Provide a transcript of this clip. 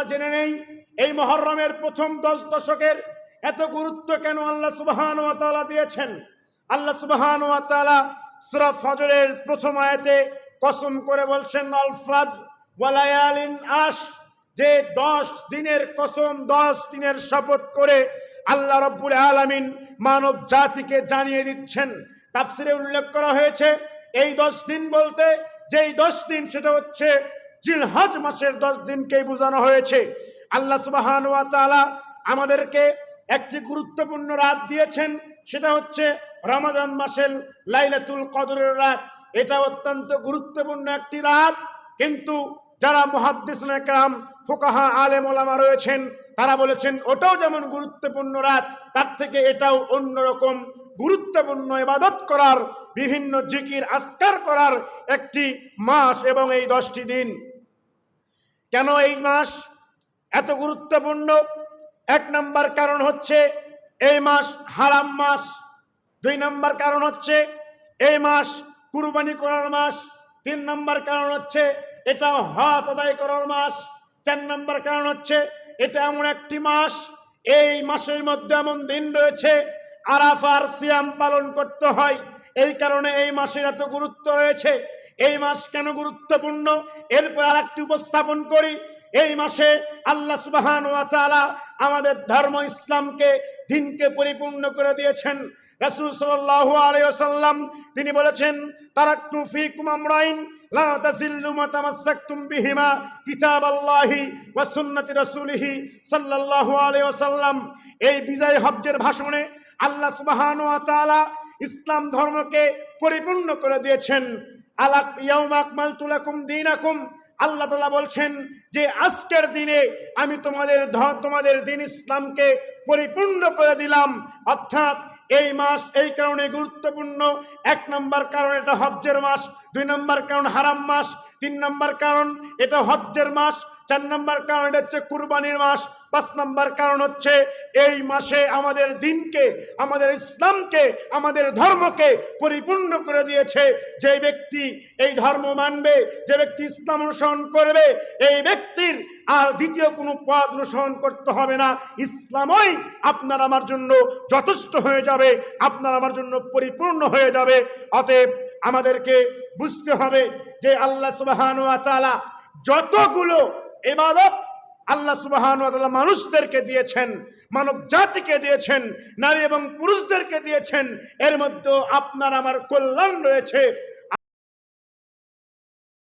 জেনে নেই এই মুহররমের প্রথম 10 দশকের এত গুরুত্ব কেন আল্লাহ সুবহানাহু ওয়া তাআলা দিয়েছেন। আল্লাহ সুবহানাহু ওয়া তাআলা সূরা ফজরের প্রথম আয়াতে কসম করে বলছেন, আল ফজর ওয়া লায়ালিন আশ, যে 10 দিনের কসম, 10 দিনের শপথ করে আল্লাহ রাব্বুল আলামিন মানব জাতিকে জানিয়ে দিচ্ছেন। তাফসিরে উল্লেখ করা হয়েছে এই 10 দিন বলতে যেই 10 দিন সেটা হচ্ছে জিলহজ মাসের 10 দিনকেই বোঝানো হয়েছে। আল্লাহ সুবহানাহু ওয়া তাআলা আমাদেরকে একটি গুরুত্বপূর্ণ রাত দিয়েছেন, সেটা হচ্ছে রমজান মাসের লাইলাতুল কদরের রাত। এটা অত্যন্ত গুরুত্বপূর্ণ একটি রাত, কিন্তু যারা মুহাদ্দিসিন ইকরাম, ফুকাহা, আলেম ওলামা রয়েছেন তারা বলেছেন ওটাও যেমন গুরুত্বপূর্ণ রাত, তার থেকে এটাও অন্যরকম গুরুত্বপূর্ণ ইবাদত করার, বিভিন্ন জিকির আজকার করার একটি মাস এবং এই 10টি দিন। কেন এই মাস এত গুরুত্বপূর্ণ? 1 নম্বর কারণ হচ্ছে এই মাস হারাম মাস। 2 নম্বর কারণ হচ্ছে এই মাস কুরবানি করার মাস। 3 নম্বর কারণ হচ্ছে এটা হজ আদায় করার মাস। 4 নম্বর কারণ হচ্ছে এটা এমন একটি মাস, এই মাসের মধ্যে এমন দিন রয়েছে আরাফার সিয়াম পালন করতে হয়, এই কারণে এই মাসের এত গুরুত্ব রয়েছে। এই মাস কেন গুরুত্বপূর্ণ এরপর আরেকটি উপস্থাপন করি। এই মাসে আল্লাহ সুবহানাহু ওয়া তাআলা আমাদের ধর্ম ইসলামকে, দিনকে পরিপূর্ণ করে দিয়েছেন। রাসূল সাল্লাল্লাহু আলাইহি ওয়াসাল্লাম তিনি বলেছেন, তারাকতু ফীকুম আমরাইন লা তাযিল্লু মা তামাসসাকতুম বিহিমা কিতাবাল্লাহি ওয়া সুন্নতি রাসূলিহি সাল্লাল্লাহু আলাইহি ওয়াসাল্লাম। এই বিজয় হজ্জের ভাষণে আল্লাহ সুবহানাহু ওয়া তাআলা ইসলাম ধর্মকে পরিপূর্ণ করে দিয়েছেন। আলাক ইয়াউমা আকমালতু লাকুম দীনাকুম, আল্লাহ তাআলা বলছেন যে আজকের দিনে আমি তোমাদের দিন ইসলামকে পরিপূর্ণ করে দিলাম। অর্থাৎ এই মাস এই কারণে গুরুত্বপূর্ণ। 1 নম্বর কারণ এটা হজ্জের মাস, 2 নম্বর কারণ হারাম মাস, 3 নম্বর কারণ এটা হজ্জের মাস, 4 নম্বর কারণ এটা হচ্ছে কুরবানির মাস, 5 নম্বর কারণ হচ্ছে এই মাসে আমাদের দিনকে, আমাদের ইসলামকে, আমাদের ধর্মকে পরিপূর্ণ করে দিয়েছে। যে ব্যক্তি এই ধর্ম মানবে, যে ব্যক্তি ইসলাম অনুসরণ করবে, এই ব্যক্তির আর দ্বিতীয় কোনো পথ অনুসরণ করতে হবে না। ইসলামই আপনার আমার জন্য যথেষ্ট হয়ে যাবে, আপনার আমার জন্য পরিপূর্ণ হয়ে যাবে। অতএব আমাদেরকে বুঝতে হবে যে আল্লাহ সুবহানাহু ওয়া তাআলা যতগুলো ইবাদত আল্লাহ সুবহানাহু ওয়া তাআলা মানুষদেরকে দিয়েছেন, মানব জাতিকে দিয়েছেন, নারী এবং পুরুষদেরকে দিয়েছেন, এর মধ্যে আপনার আমার কল্যাণ রয়েছে।